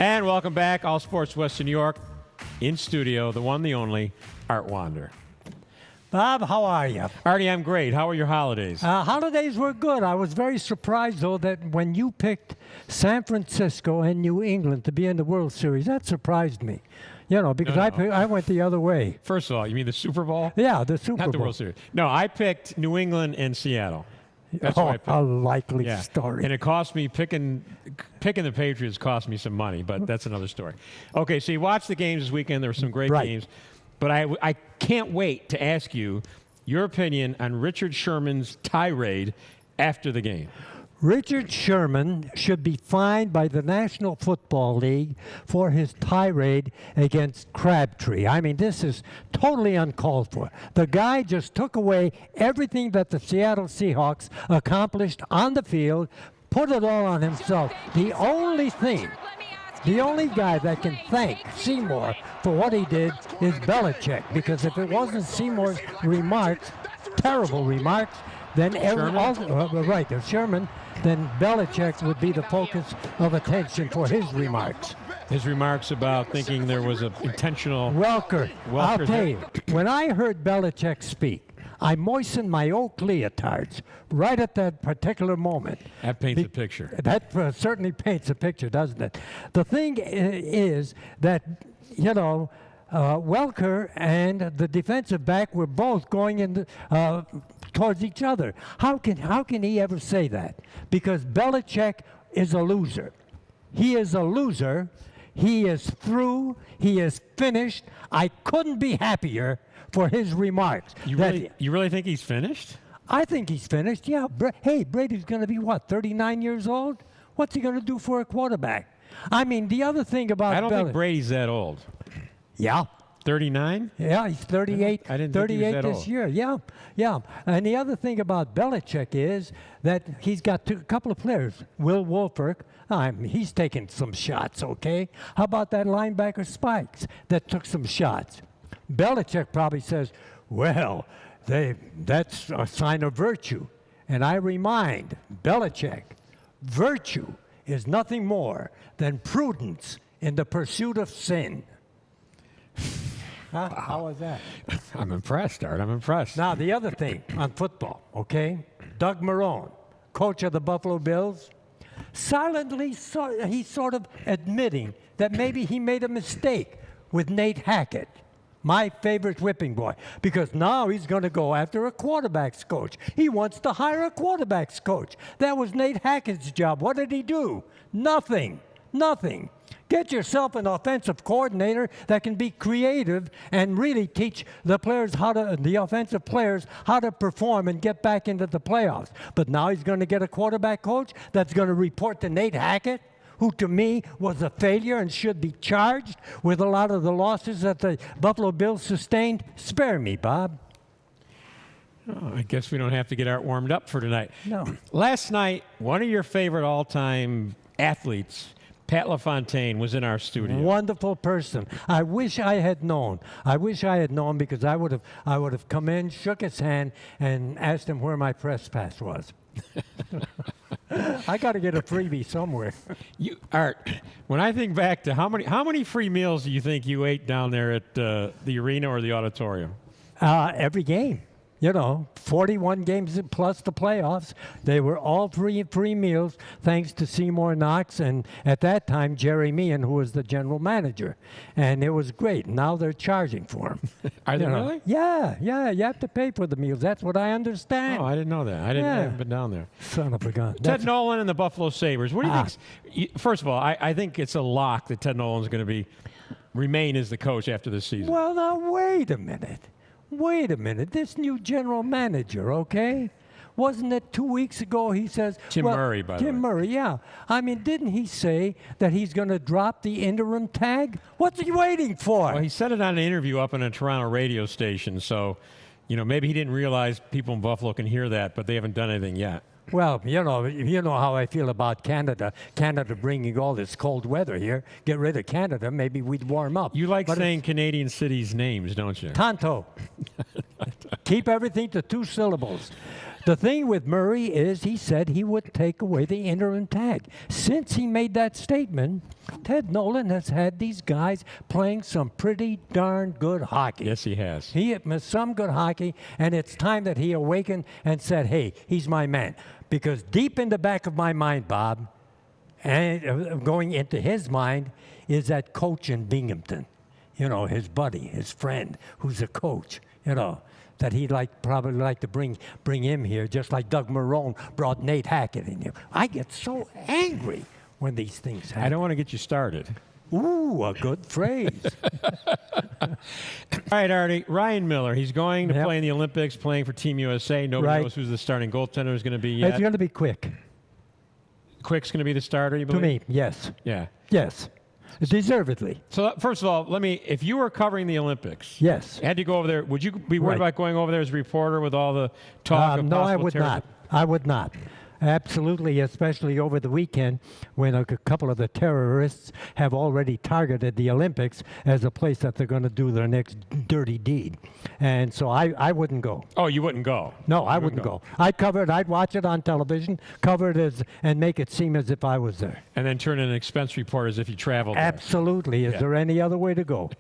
And welcome back, All Sports Western New York. In studio, the one, the only, Art Wander. Bob, how are you? Artie, I'm great. How were your holidays? Holidays were good. I was very surprised, though, that when you picked San Francisco and New England to be in the World Series, that surprised me. You know, because I went the other way. First of all, you mean the Super Bowl? Yeah, the Super Bowl. Not the World Series. No, I picked New England and Seattle. That's what I picked. A likely story. And it cost me, picking the Patriots cost me some money, but that's another story. Okay, so you watched the games this weekend. There were some great games. But I can't wait to ask you your opinion on Richard Sherman's tirade after the game. Richard Sherman should be fined by the National Football League for his tirade against Crabtree. I mean, this is totally uncalled for. The guy just took away everything that the Seattle Seahawks accomplished on the field, put it all on himself. The only guy that can thank Seymour for what he did is Belichick, because if it wasn't Seymour's remarks, terrible remarks, then Sherman, then Belichick would be the focus of attention for his remarks. His remarks about thinking there was an intentional... Welker, I'll tell you, when I heard Belichick speak, I moistened my oak leotards right at that particular moment. That paints a picture. That certainly paints a picture, doesn't it? The thing is that, you know, Welker and the defensive back were both going in towards each other. How can he ever say that? Because Belichick is a loser. He is a loser. He is through. He is finished. I couldn't be happier for his remarks. You really think he's finished? I think he's finished, yeah. Hey, Brady's going to be, 39 years old? What's he going to do for a quarterback? I mean, the other thing about I don't think Brady's that old. Yeah. 39? Yeah, he's 38. I didn't think 38 he was that this old. year. Yeah. And the other thing about Belichick is that he's got a couple of players. Will Wolford, he's taking some shots, okay? How about that linebacker Spikes that took some shots? Belichick probably says, well, that's a sign of virtue. And I remind Belichick, virtue is nothing more than prudence in the pursuit of sin. Huh? How was that? I'm impressed, Art. I'm impressed. Now, the other thing on football, okay? Doug Marrone, coach of the Buffalo Bills, silently he's sort of admitting that maybe he made a mistake with Nate Hackett, my favorite whipping boy, because now he's going to go after a quarterback's coach. He wants to hire a quarterback's coach. That was Nate Hackett's job. What did he do? Nothing. Get yourself an offensive coordinator that can be creative and really teach the offensive players how to perform and get back into the playoffs. But now he's going to get a quarterback coach that's going to report to Nate Hackett, who to me was a failure and should be charged with a lot of the losses that the Buffalo Bills sustained. Spare me, Bob. Oh, I guess we don't have to get Art warmed up for tonight. No. Last night, one of your favorite all-time athletes, Pat LaFontaine, was in our studio. Wonderful person. I wish I had known. Because I would have come in, shook his hand, and asked him where my press pass was. I got to get a freebie somewhere. Art, when I think back to how many free meals do you think you ate down there at the arena or the auditorium? Every game. 41 games plus the playoffs. They were all free meals thanks to Seymour Knox and at that time Jerry Meehan, who was the general manager. And it was great. Now they're charging for them. Are they really? Yeah. You have to pay for the meals. That's what I understand. Oh, I didn't know that. I haven't been down there. Son of a gun. Ted Nolan and the Buffalo Sabres. What do you think? First of all, I think it's a lock that Ted Nolan's going to remain as the coach after this season. Well, now, wait a minute. This new general manager, okay? Wasn't it 2 weeks ago he says... Tim Murray, by the way. Tim Murray, yeah. I mean, didn't he say that he's going to drop the interim tag? What's he waiting for? Well, he said it on an interview up on a Toronto radio station, so, maybe he didn't realize people in Buffalo can hear that, but they haven't done anything yet. Well, you know how I feel about Canada. Canada bringing all this cold weather here. Get rid of Canada, maybe we'd warm up. You like saying Canadian cities' names, don't you? Tonto. Keep everything to 2 syllables. The thing with Murray is he said he would take away the interim tag. Since he made that statement, Ted Nolan has had these guys playing some pretty darn good hockey. Yes, he has. He missed some good hockey, and it's time that he awakened and said, hey, he's my man. Because deep in the back of my mind, Bob, and going into his mind, is that coach in Binghamton. You know, his buddy, his friend, who's a coach, you know, that he'd probably like to bring him here, just like Doug Marrone brought Nate Hackett in here. I get so angry when these things happen. I don't want to get you started. Ooh, a good phrase. All right, Artie. Ryan Miller, he's going to play in the Olympics, playing for Team USA. Nobody knows who's the starting goaltender is going to be yet. It's going to be Quick. Quick's going to be the starter, you believe? To me, yes. Yeah. Yes. Deservedly. So first of all, if you were covering the Olympics, yes, had to go over there, would you be worried about going over there as a reporter with all the talk of no, I possible would terrorism? not. I would not. Absolutely, especially over the weekend when a couple of the terrorists have already targeted the Olympics as a place that they're going to do their next dirty deed. And so I wouldn't go. Oh, you wouldn't go? No, I wouldn't go. I'd cover it. I'd watch it on television, cover it and make it seem as if I was there. And then turn in an expense report as if you traveled there. Absolutely. Is there any other way to go?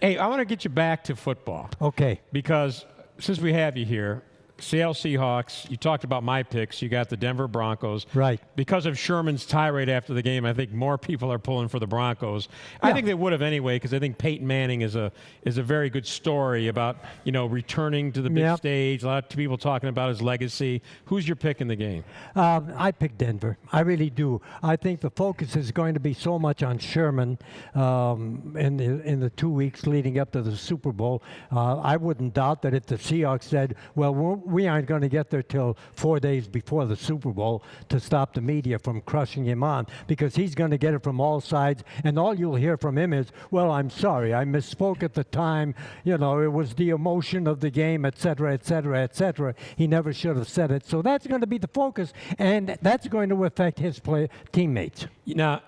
Hey, I want to get you back to football. Okay. Because since we have you here, Seattle Seahawks, you talked about my picks. You got the Denver Broncos. Right. Because of Sherman's tirade after the game, I think more people are pulling for the Broncos. I think they would have anyway, because I think Peyton Manning is a very good story about, returning to the big stage. A lot of people talking about his legacy. Who's your pick in the game? I pick Denver. I really do. I think the focus is going to be so much on Sherman in the 2 weeks leading up to the Super Bowl. I wouldn't doubt that if the Seahawks said, well, we aren't going to get there till 4 days before the Super Bowl to stop the media from crushing him on, because he's going to get it from all sides, and all you'll hear from him is, well, I'm sorry, I misspoke at the time, it was the emotion of the game, et cetera, et cetera, et cetera. He never should have said it. So that's going to be the focus, and that's going to affect his teammates. Now,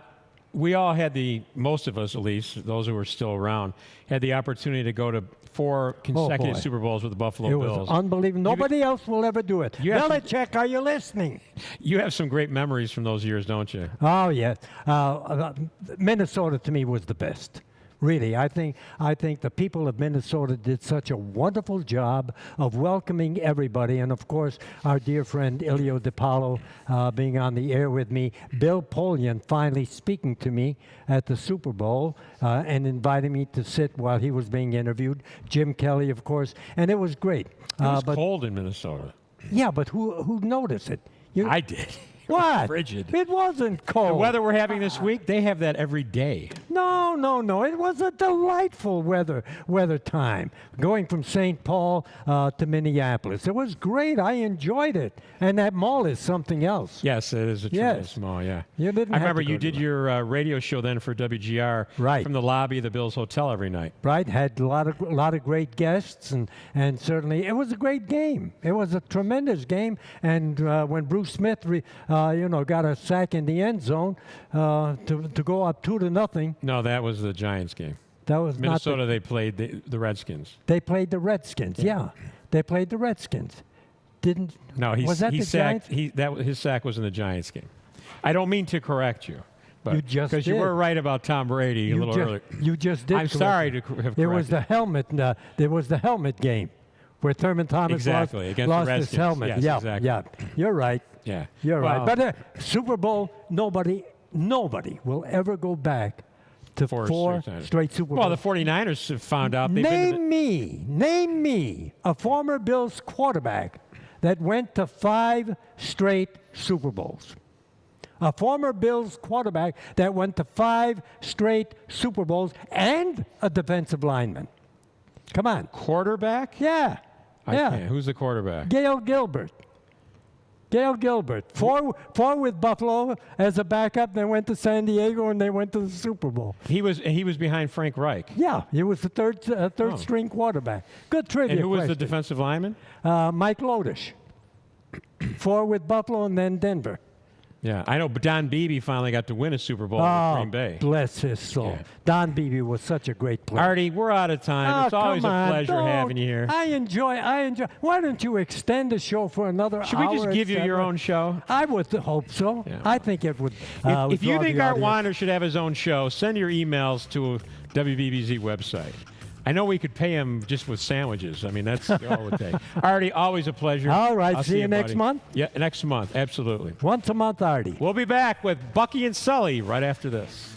we all had most of us at least, those who were still around, had the opportunity to go to 4 consecutive Super Bowls with the Buffalo Bills. It was unbelievable. Nobody else will ever do it. Belichick, are you listening? You have some great memories from those years, don't you? Oh, yes. Minnesota, to me, was the best. Really, I think the people of Minnesota did such a wonderful job of welcoming everybody, and of course, our dear friend Ilio DiPaolo being on the air with me, Bill Polian finally speaking to me at the Super Bowl and inviting me to sit while he was being interviewed. Jim Kelly, of course, and it was great. It was cold in Minnesota. Yeah, but who noticed it? I did. What? Frigid. It wasn't cold. The weather we're having this week, they have that every day. No. It was a delightful weather time. Going from St. Paul to Minneapolis. It was great. I enjoyed it. And that mall is something else. Yes, it is a tremendous mall, yeah. I remember you did your radio show then for WGR from the lobby of the Bills Hotel every night. Right. Had a lot of great guests, and certainly it was a great game. It was a tremendous game. And when Bruce Smith got a sack in the end zone to go up 2-0. No, that was the Giants game. That was Minnesota. They played the Redskins. They played the Redskins. Yeah, they played the Redskins. No, was that the sacked. Giants? His sack was in the Giants game. I don't mean to correct you, but you just because you were right about Tom Brady a little earlier. You just did. I'm sorry to have corrected. It was the helmet. It was the helmet game where Thurman Thomas lost his helmet. Yes, exactly. Yeah. You're right. Yeah, you're right. But Super Bowl, nobody will ever go back to 4 straight Super Bowls. Well, the 49ers have found out. Name me a former Bills quarterback that went to 5 straight Super Bowls. A former Bills quarterback that went to 5 straight Super Bowls and a defensive lineman. Come on. Quarterback? Yeah. Who's the quarterback? Gail Gilbert. 4 with Buffalo as a backup. They went to San Diego and they went to the Super Bowl. He was behind Frank Reich. Yeah, he was the third string quarterback. Good trivia. And who was the defensive lineman? Mike Lodish. 4 with Buffalo and then Denver. Yeah, I know. But Don Beebe finally got to win a Super Bowl Oh, with Green Bay. bless his soul. Yeah. Don Beebe was such a great player. Artie, we're out of time. Oh, It's always a come on, pleasure don't. having you here. I enjoy. Why don't you extend the show for another Should hour? we just give you your etc.? own show? I would hope so. Yeah. I think it would. If you draw think the Art audience. Wander should have his own show, send your emails to WBBZ website. I know we could pay him just with sandwiches. I mean, that's all it would take. Artie, always a pleasure. All right, I'll see you next buddy. month? Yeah, next month, absolutely. Once a month, Artie. We'll be back with Bucky and Sully right after this.